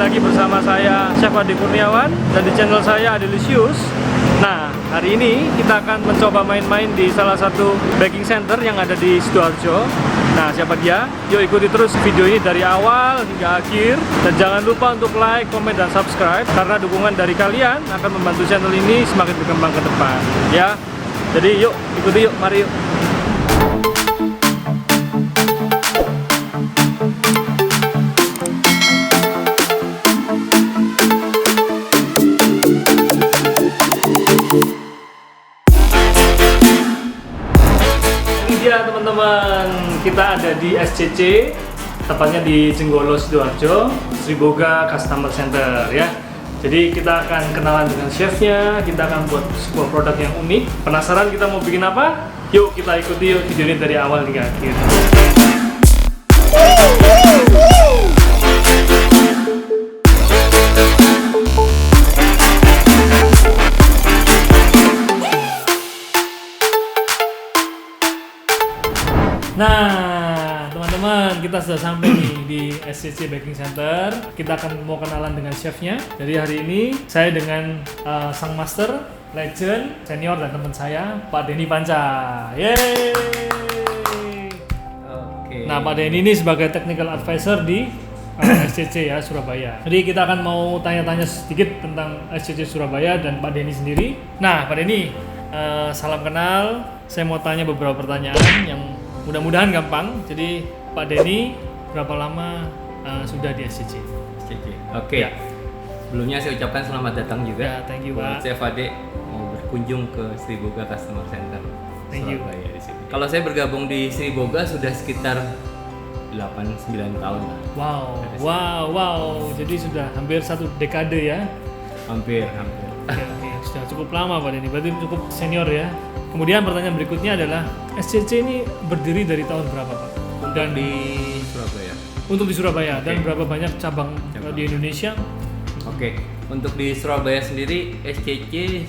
lagi bersama saya Chef Adi Kurniawan dan di channel saya Adelicious. Nah, hari ini kita akan mencoba main-main di salah satu baking center yang ada di Sidoarjo. Nah, siapa dia? Yuk ikuti terus video ini dari awal hingga akhir. Dan jangan lupa untuk like, komen, dan subscribe, karena dukungan dari kalian akan membantu channel ini semakin berkembang ke depan, ya. Jadi yuk, ikuti yuk, mari yuk. Ya teman-teman, kita ada di SCC, tepatnya di Jenggolo, Sidoarjo, Sriboga Customer Center ya. Jadi kita akan kenalan dengan chefnya, kita akan buat sebuah produk yang unik. Penasaran kita mau bikin apa? Yuk kita ikuti yuk video ini dari awal hingga akhir. Nah, teman-teman, kita sudah sampai nih di SCC Baking Center. Kita akan mau kenalan dengan chefnya. Jadi hari ini saya dengan sang master, legend, senior, dan teman saya, Pak Denny Panca. Yeay! Oke. Nah, Pak Denny ini sebagai technical advisor di SCC ya, Surabaya. Jadi kita akan mau tanya-tanya sedikit tentang SCC Surabaya dan Pak Denny sendiri. Nah, Pak Denny, salam kenal. Saya mau tanya beberapa pertanyaan yang mudah-mudahan gampang. Jadi Pak Denny berapa lama sudah di SCC? Oke. Ya. Sebelumnya saya ucapkan selamat datang juga. Ya, thank you, buat Pak. Chef Ade mau berkunjung ke Sriboga Customer Center Thank you. Surabaya di sini. Kalau saya bergabung di Sriboga sudah sekitar 8-9 tahun lah. Wow. Jadi sudah hampir satu dekade ya. Hampir. Oke, sudah cukup lama Pak Denny. Berarti cukup senior ya. Kemudian pertanyaan berikutnya adalah SCC ini berdiri dari tahun berapa Pak? Dan di Surabaya. untuk di Surabaya. Dan Oke. berapa banyak cabang di Indonesia? Oke. Untuk di Surabaya sendiri SCC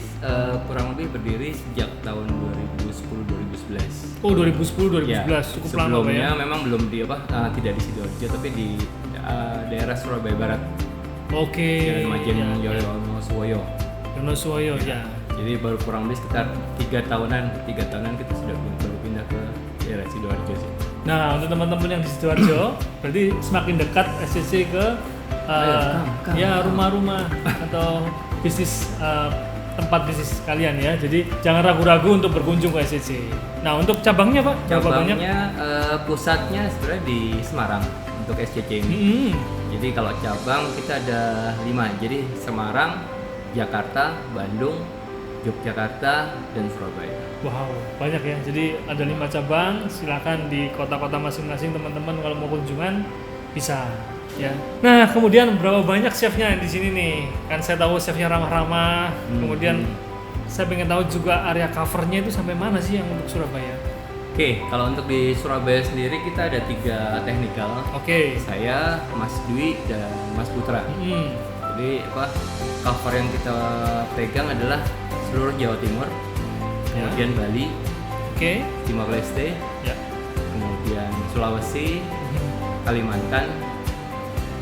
kurang lebih berdiri sejak tahun 2010-2011. Oh, 2010-2011, Ya, cukup lama Pak ya? sebelumnya memang belum di tidak di Sidoarjo tapi di daerah Surabaya Barat. Oke. Jalan Majen Yonosuwoyo. Yonosuwoyo ya. Jadi baru kurang lebih sekitar 3 tahunan kita sudah baru pindah ke daerah Sidoarjo sih. Nah, untuk teman-teman yang di Sidoarjo, berarti semakin dekat SCC ke ya rumah-rumah atau bisnis tempat bisnis kalian ya. Jadi jangan ragu-ragu untuk berkunjung ke SCC. Nah, untuk cabangnya Pak, berapa banyak? Cabangnya pusatnya sebenarnya di Semarang untuk SCC ini. Jadi kalau cabang kita ada 5. Jadi Semarang, Jakarta, Bandung, Yogyakarta, dan Surabaya. Wow, banyak ya. Jadi ada 5 cabang. Silakan di kota-kota masing-masing teman-teman kalau mau kunjungan bisa ya. Nah, kemudian berapa banyak chefnya di sini nih? Kan saya tahu chefnya ramah-ramah. Kemudian saya pengen tahu juga area covernya itu sampai mana sih yang untuk Surabaya? Oke, kalau untuk di Surabaya sendiri kita ada 3 teknikal. Oke. Saya, Mas Dwi, dan Mas Putra. Jadi cover yang kita pegang adalah seluruh Jawa Timur, kemudian Bali, Timor Leste, Ya. kemudian Sulawesi, Kalimantan,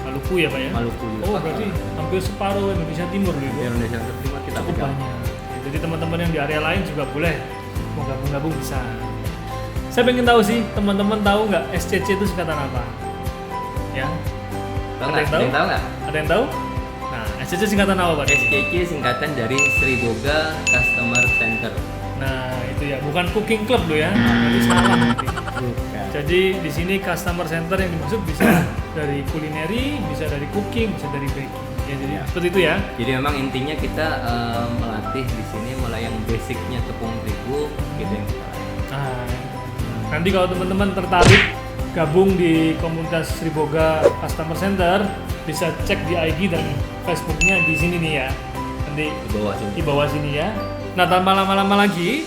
Maluku ya Pak ya? Maluku juga. Oh, berarti hampir separuh Indonesia Timur gitu. Indonesia Timur kita Cukup pegang. banyak. Jadi teman-teman yang di area lain juga boleh mau gabung-gabung bisa. Saya pengen tahu sih, teman-teman tahu nggak SCC itu singkatan apa? Ya? Tahu Ada nggak? yang tahu? Ada yang tahu nggak? Ada yang tahu? Nah, SCC singkatan apa Pak? SCC singkatan dari Sriboga Customer Center. Nah, itu ya, bukan cooking club loh ya. Jadi salah nanti. Bukan. Jadi di sini customer center yang dimaksud bisa dari kulineri, bisa dari cooking, bisa dari baking. Ya, jadi Ya. seperti itu ya. Jadi memang intinya kita melatih di sini mulai yang basicnya tepung terigu gitu yang kita latih. Nah, nanti kalau teman-teman tertarik gabung di komunitas Sriboga Customer Center, bisa cek di IG dan Facebooknya di sini nih ya. Nanti Di bawah sini. di bawah sini ya. Nah, tanpa lama-lama lagi,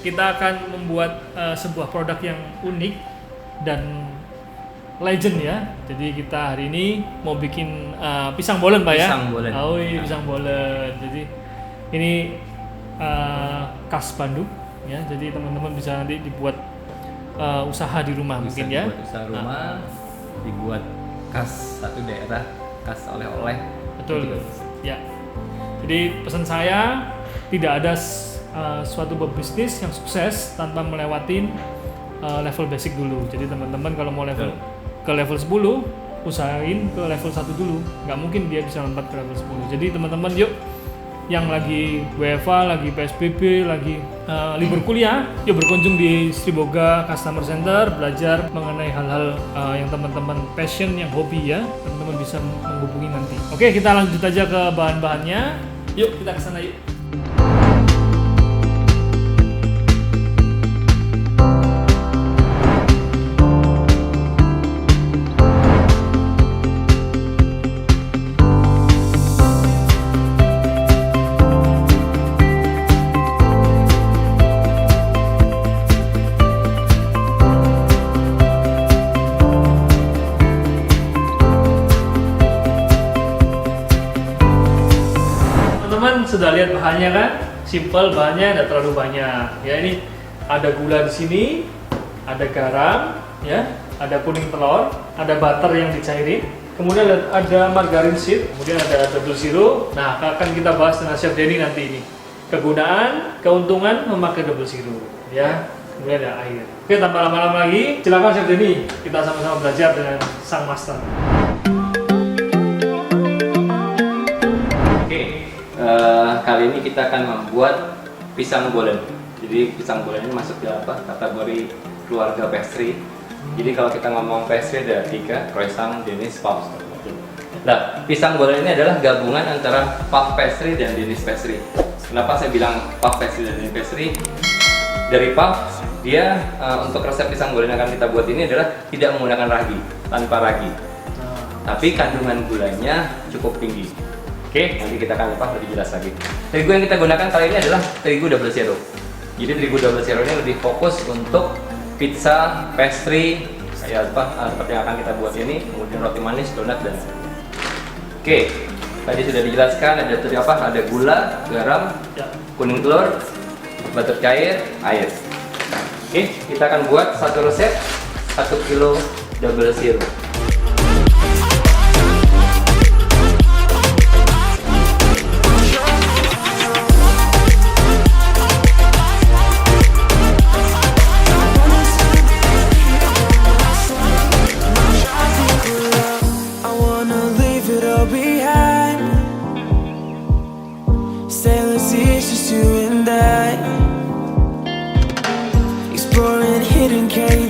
kita akan membuat sebuah produk yang unik dan legend ya. Jadi kita hari ini mau bikin pisang bolen Pak ya? Pisang bolen. Oh iya, pisang bolen. Jadi ini khas Bandung ya. Jadi teman-teman bisa nanti dibuat usaha di rumah Bisa mungkin ya. dibuat usaha rumah, dibuat khas satu daerah bekas oleh-oleh. Betul. Gitu. Ya. Jadi pesan saya, tidak ada suatu bisnis yang sukses tanpa melewatin level basic dulu. Jadi teman-teman kalau mau ke level 10, usahain ke level 1 dulu. Nggak mungkin dia bisa lompat ke level 10. Jadi teman-teman yuk, yang lagi WFA, lagi PSBB, lagi libur kuliah, yuk berkunjung di Sriboga Customer Center, belajar mengenai hal-hal yang teman-teman passion, yang hobi ya, teman-teman bisa menghubungi nanti. Oke, kita lanjut aja ke bahan-bahannya. Yuk kita ke sana yuk. Teman-teman sudah lihat bahannya kan? Simple, bahannya tidak terlalu banyak. Ya, ini ada gula di sini, ada garam, ya, ada kuning telur, ada butter yang dicairin, kemudian ada margarin seed, kemudian ada double zero. Nah, akan kita bahas dengan Chef Denny nanti ini. Kegunaan, keuntungan memakai double zero, ya. Kemudian ada air. Oke, tanpa lama-lama lagi, silakan Chef Denny, kita sama-sama belajar dengan sang master. Kali ini kita akan membuat pisang bolen. Jadi pisang bolen ini masuk di kategori keluarga pastry. Jadi kalau kita ngomong pastry ada 3, croissant, Danish, puff. Nah, pisang bolen ini adalah gabungan antara puff pastry dan Danish pastry. Kenapa saya bilang puff pastry dan Danish pastry? Dari puff, dia untuk resep pisang bolen yang akan kita buat ini adalah tidak menggunakan ragi, tanpa ragi. Tapi kandungan gulanya cukup tinggi. Oke, nanti kita akan lebih jelas lagi. Terigu yang kita gunakan kali ini adalah terigu double zero. Jadi terigu double zero ini lebih fokus untuk pizza, pastry, kayak seperti yang akan kita buat ini, kemudian roti manis, donat dan. Oke, tadi sudah dijelaskan ada gula, garam, kuning telur, butter cair, air. Oke, kita akan buat satu resep 1 kilo double zero.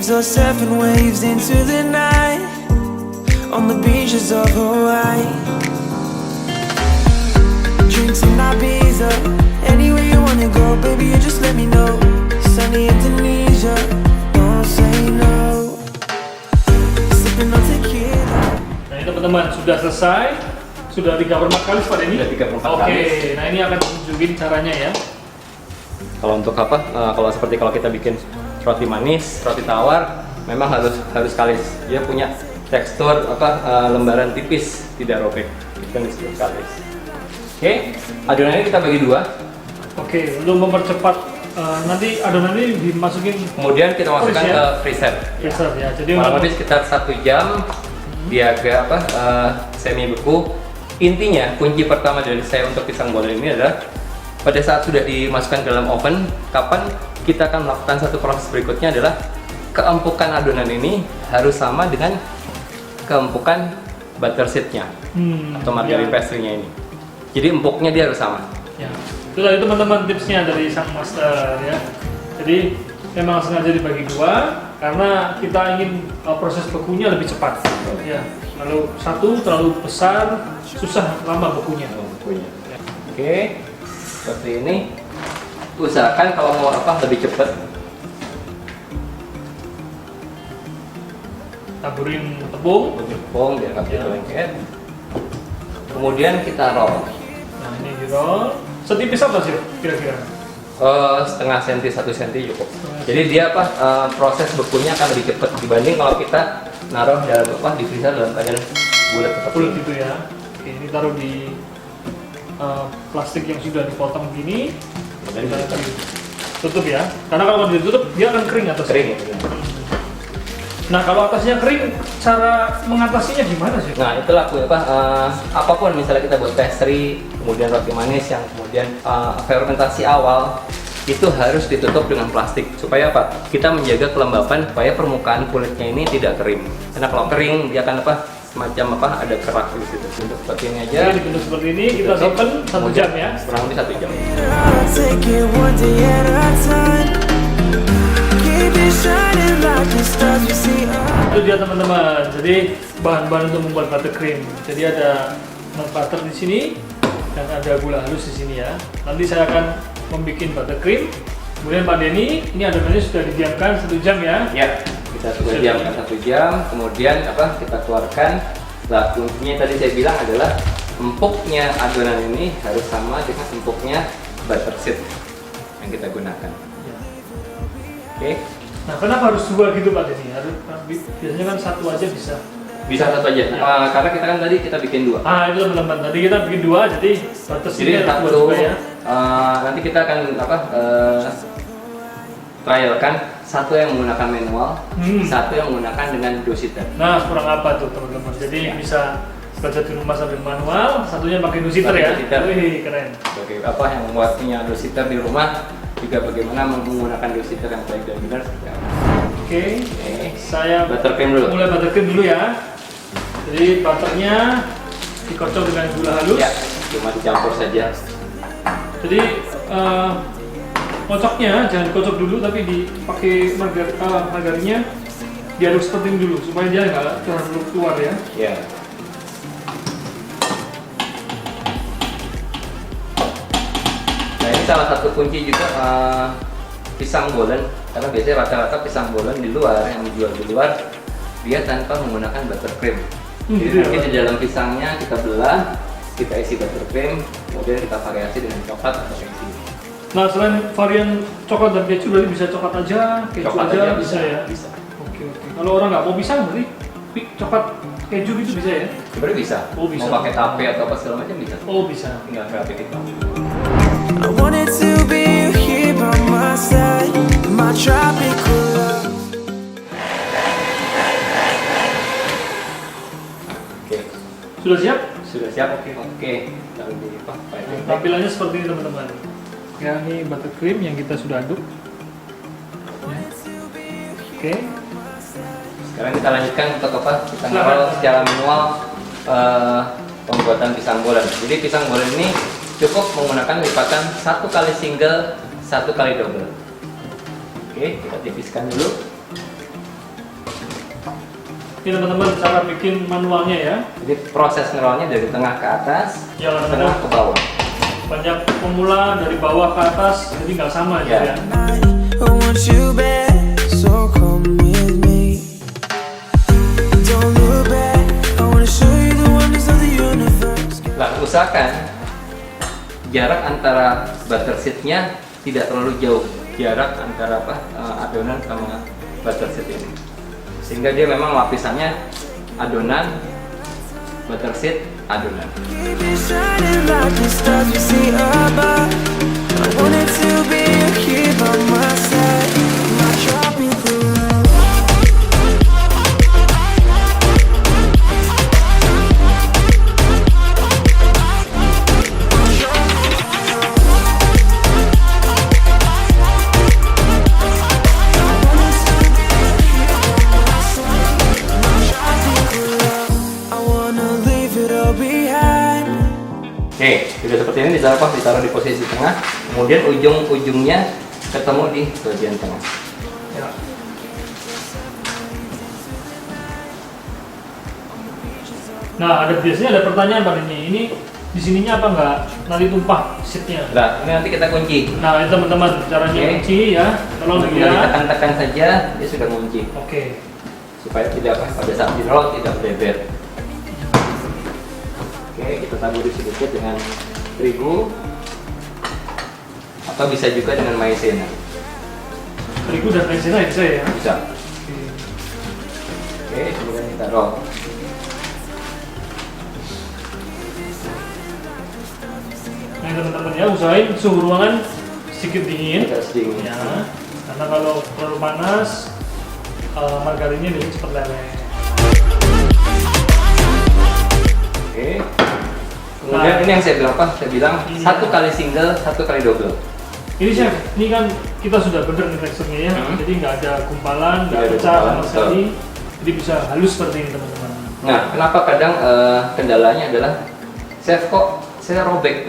Or surfing waves into the night on the beaches of Hawaii. Drinks in Ibiza, anywhere you wanna go, baby, you just let me know. Sunny Indonesia, don't say no. Sipping on tequila. Nah ini teman-teman sudah selesai, sudah 34 kali pada ini. Sudah 34 kali. Oke, nah ini akan tunjukin caranya ya. Kalau untuk kalau seperti kalau kita bikin roti manis, roti tawar, memang harus kalis. Dia punya tekstur lembaran tipis, tidak robek. Itu yang disebut kalis. Oke, adonannya kita bagi 2. Oke, untuk mempercepat nanti adonan ini dimasukin. Kemudian kita masukkan ke freezer. Freezer ya. Jadi kurang sekitar 1 jam. Dia agak semi beku. Intinya kunci pertama dari saya untuk pisang bolen ini adalah pada saat sudah dimasukkan ke dalam oven, kapan kita akan melakukan satu proses berikutnya adalah keempukan adonan ini harus sama dengan keempukan butter seed-nya atau margarin pastry-nya ini. Jadi empuknya dia harus sama. Ya. Itu tadi teman-teman tipsnya dari sang master ya. Jadi memang sengaja dibagi 2 karena kita ingin proses bekunya lebih cepat. Ya. Lalu satu terlalu besar, susah lama bekunya. Ya. Oke, seperti ini. Usahakan kalau mau lebih cepat. Taburin tepung biar nggak begitu lengket. Kemudian kita roll. Nah ini di roll. Setipis apa sih kira-kira? Setengah senti, 1 senti cukup. Jadi dia proses bekunya akan lebih cepat dibanding kalau kita naruh dalam di freezer dalam keadaan bulat seperti ini. Gitu ya. Oke, ini taruh di plastik yang sudah dipotong gini. Dan kita tutup ya. Karena kalau ditutup dia akan kering atau kering. Nah kalau atasnya kering, cara mengatasinya gimana sih? Nah itulah apapun misalnya kita buat pastry, kemudian roti manis yang kemudian fermentasi awal itu harus ditutup dengan plastik supaya apa? Kita menjaga kelembapan supaya permukaan kulitnya ini tidak kering. Karena kalau kering dia akan semacam ada kerak di situ. Untuk seperti ini aja. Jadi dibentuk seperti ini kita simpan 1 jam ya. Kurang lebih 1 jam. I'll take it one day at a time. Keep it shining like the stars we see. Itu dia teman-teman. Jadi bahan-bahan untuk membuat buttercream. Jadi ada nut butter di sini dan ada gula halus di sini ya. Nanti saya akan membuat buttercream. Kemudian Pak Denny, ini adonannya sudah didiamkan 1 jam ya. Ya, kita sudah diamkan 1 jam. Kemudian kita keluarkan. Nah, kuncinya tadi saya bilang adalah empuknya adonan ini harus sama dengan empuknya butterseed yang kita gunakan. Oke. Nah, kenapa harus 2 gitu Pak Denny? Biasanya kan 1 aja bisa. Bisa 1 aja. Ya. Karena kita kan tadi kita bikin 2. Itu teman-teman. Tadi kita bikin 2, jadi butterseednya harus 2 juga ya. Nanti kita akan trialkan 1 yang menggunakan manual, 1 yang menggunakan dengan dositer. Nah, kurang apa tuh teman-teman? Jadi bisa belajar di rumah sambil manual, satunya pakai dositer ya. Wih, keren. Oke, yang membuat punya dositer di rumah juga bagaimana menggunakan dositer yang baik dan benar seperti apa. Oke, saya Buttercream dulu. mulai buttercream dulu ya. Jadi butternya dikocok dengan gula halus. Ya, cuma dicampur saja. Jadi kocoknya jangan dikocok dulu, tapi dipakai margarinnya diaduk seperti ini dulu supaya dia nggak terlalu keluar ya. Ya. Nah ini salah satu kunci juga pisang bolen, karena biasanya rata-rata pisang bolen di luar yang dijual di luar dia tanpa menggunakan buttercream. Jadi Gitu ya, nanti Pak? di dalam pisangnya kita belah, kita isi buttercream, kemudian kita variasi dengan coklat atau keju. Nah, selain varian coklat dan keju, berarti bisa coklat aja, keju Coklat aja, aja bisa ya? Bisa. Oke. Kalau orang nggak mau pisang, berarti coklat keju gitu bisa ya? Sebenarnya bisa. Oh, bisa. Mau pakai tape atau apa segala macam bisa. Oh, bisa. Tinggal kreatif itu. I wanted to be here by my side, my tropical love. Oke. Sudah siap? Sudah siap? Oke. Taruh di piring. Tampilannya seperti ini teman-teman. Ya, ini buttercream yang kita sudah aduk. Ya. Oke. Sekarang kita lanjutkan untuk Kita Silakan. ngobrol secara manual pembuatan pisang bolen. Jadi pisang bolen ini cukup menggunakan lipatan 1 kali single, 1 kali double. Oke, kita tipiskan dulu. Ini teman-teman cara bikin manualnya ya. Jadi proses ngerolnya dari tengah ke atas, Ya, tengah ke bawah. banyak pemula dari bawah ke atas, jadi nggak sama gitu Ya. ya. I want you back, so come with me. Don't look back, I wanna show you the wonders of the universe. Nah, usahakan jarak antara butterseed-nya tidak terlalu jauh. Jarak antara adonan sama butterseed ini. Sehingga dia memang lapisannya adonan, butterseed, adonan. Keep it shining like the stars we see above. I wanted to be here by my side, my tropical love. I wanna leave it all behind. Oke, sudah seperti ini ditaruh di posisi tengah, kemudian ujung-ujungnya ketemu di bagian tengah. Ya. Nah, biasanya ada pertanyaan Pak ini di sininya apa nggak nanti tumpah seatnya? Nah, ini nanti kita kunci. Nah, itu teman-teman caranya Oke. kunci ya. Tolong Tinggal dilihat. ditekan-tekan saja, dia sudah kunci. Oke. Supaya tidak pada saat di roll tidak beber. Oke, kita taburi sedikit dengan terigu atau bisa juga dengan maizena. Terigu dan maizena bisa ya. Bisa. Oke. Oke, kemudian kita roll. Nah, teman-teman ya, usahain suhu ruangan sedikit dingin. Agak sedingin. Ya. Karena kalau terlalu panas margarinnya bikin cepet leleh. Oke. Kemudian ini yang saya bilang apa? Saya bilang satu kali single, satu kali double. Ini chef, ini kan kita sudah bener nih teksturnya ya, jadi nggak ada gumpalan, nggak Nggak ada pecah sama gumpalan, sekali, jadi bisa halus seperti ini teman-teman. Nah, kenapa kadang kendalanya adalah chef kok saya robek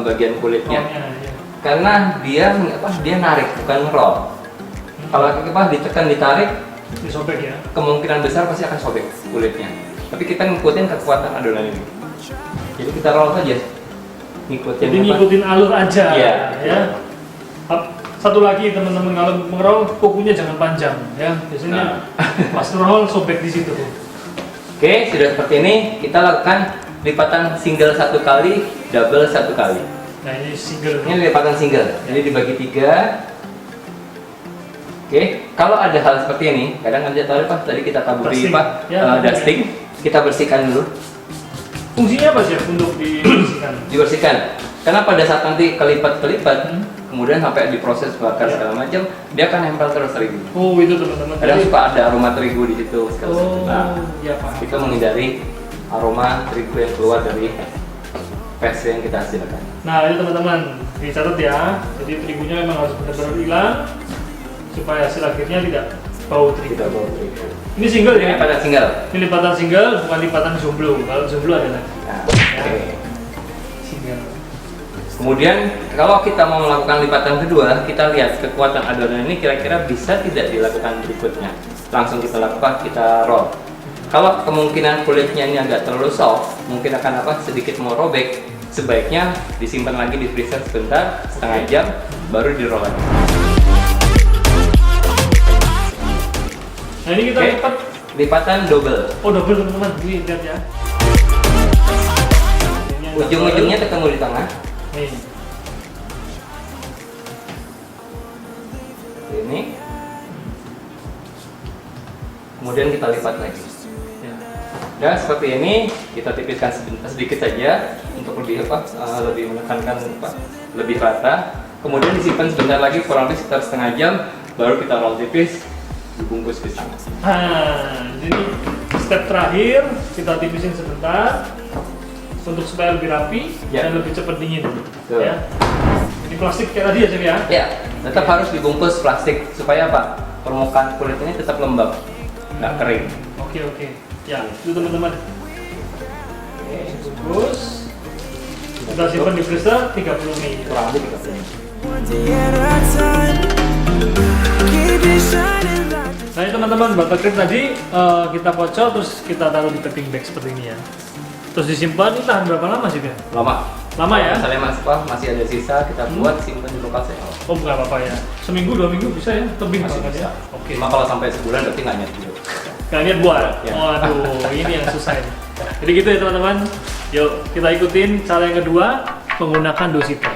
bagian kulitnya? Ya. Karena dia narik bukan ngerol. Kalau ditekan ditarik, Disobek ya. kemungkinan besar pasti akan sobek kulitnya. Tapi kita ngikutin kekuatan adonan ini. Jadi kita roll saja. Jadi ngikutin alur aja. Iya. Ya. Satu lagi teman-teman, kalau ngerol kukunya jangan panjang ya. Biasanya pas roll sobek di situ. Oke, sudah seperti ini kita lakukan lipatan single satu kali, double satu kali. Nah ini single. Ini lipatan single, jadi dibagi 3. Oke, kalau ada hal seperti ini, kadang ada tadi kita taburi Dusting. Ya, dusting, kita bersihkan dulu. Fungsinya apa sih untuk dibersihkan? Dibersihkan. Karena pada saat nanti kelipat, kemudian sampai diproses bakar segala macam, dia akan nempel terus terigu. Oh itu teman-teman. Kadang suka ada aroma terigu di situ. Nah, iya Pak. itu menghindari aroma terigu yang keluar dari paste yang kita hasilkan. Nah itu teman-teman, dicatat ya. Jadi terigunya memang harus benar-benar hilang supaya hasil akhirnya tidak bau terigu. Kita bawa terigu. Ini single ya? Lipatan single. Ini lipatan single, bukan lipatan jomblo. Kalau jomblo ada lagi. Nah, oke. Single. Kemudian kalau kita mau melakukan lipatan kedua, kita lihat kekuatan adonan ini kira-kira bisa tidak dilakukan berikutnya. Langsung kita lakukan, kita roll. Kalau kemungkinan kulitnya ini agak terlalu soft, mungkin akan sedikit mau robek, sebaiknya disimpan lagi di freezer sebentar, setengah jam, baru di roll lagi. Nah ini kita Oke. lipat. Lipatan double. Oh double teman-teman, ini lihat ya. Ini yang Ujung-ujungnya double. ketemu di tengah. Nih. Ini. Kemudian kita lipat lagi. Ya. Dan seperti ini kita tipiskan sedikit saja untuk lebih lebih menekankan lebih rata. Kemudian disimpan sebentar lagi kurang lebih sekitar setengah jam, baru kita roll tipis, dibungkus pisang. Nah, jadi step terakhir kita tipisin sebentar untuk supaya lebih rapi Ya. dan lebih cepat dingin. Betul. Ya. Jadi plastik kayak tadi aja ya. Ya, tetap harus dibungkus plastik supaya permukaan kulit ini tetap lembab, nggak kering. Oke. Ya, itu teman-teman. Bungkus. Kita simpan di freezer 30 menit. Kurang lebih 30 menit. One day at a time. Keep it shining like the Nah ini teman-teman, buttercream tadi kita pocok terus kita taruh di packing bag seperti ini ya. Terus disimpan, ini tahan berapa lama sih ya? Lama. Lama ya? Misalnya masih ada sisa, kita buat simpan di lokal saya. Oh bukan apa-apa ya. Seminggu, 2 minggu bisa ya? Lebih Masih bahkan bisa. ya? Oke. Cuma kalau sampai sebulan berarti nggak nyet dulu. Gak niat buat? Ya. Waduh, ini yang susah ini. Jadi gitu ya teman-teman. Yuk kita ikutin cara yang kedua, menggunakan dositor.